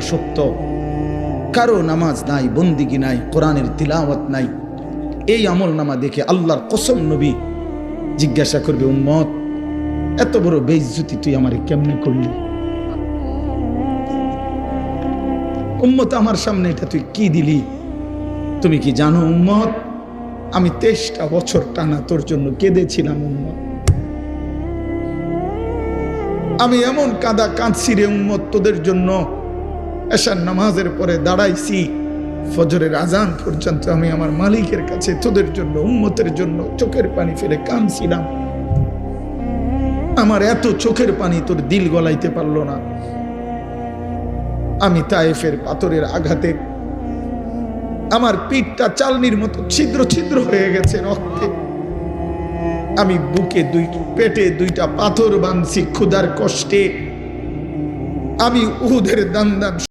আসক্ত, কারো নামাজ নাই, বন্দিগি নাই, কোরআনের তিলাওয়াত নাই। এই আমলনামা দেখে আল্লাহর কসম নবী জিজ্ঞাসা করবে, উম্মত এত বড় বেইজ্জতি তুই আমারে কেমনে করলি? উম্মত আমার সামনে এটা তুই কি দিলি? তুমি কি জানো উম্মত, আমি 23টা বছর টানা তোর জন্য কেঁদেছিলাম উম্মত। আমি এমন কাঁদা কাঁদছি রে উম্মত তোদের জন্য, এশার নামাজের পরে দাঁড়াইছি, ফজরের আজান পর্যন্ত আমি আমার মালিকের কাছে তোদের জন্য, উম্মতের জন্য চোখের পানি ফেলে কাঁদছিলাম। আমার এত চোখের পানি তোর দিল গলাইতে পারলো না। আমি তায়েফের পাথরের আঘাতে আমার পিঠটা চালনির মতো ছিদ্র ছিদ্র হয়ে গেছে রক্তে। আমি বুকে পেটে 2টা পাথর বাঁধছি ক্ষুধার কষ্টে। আমি উহুদের দান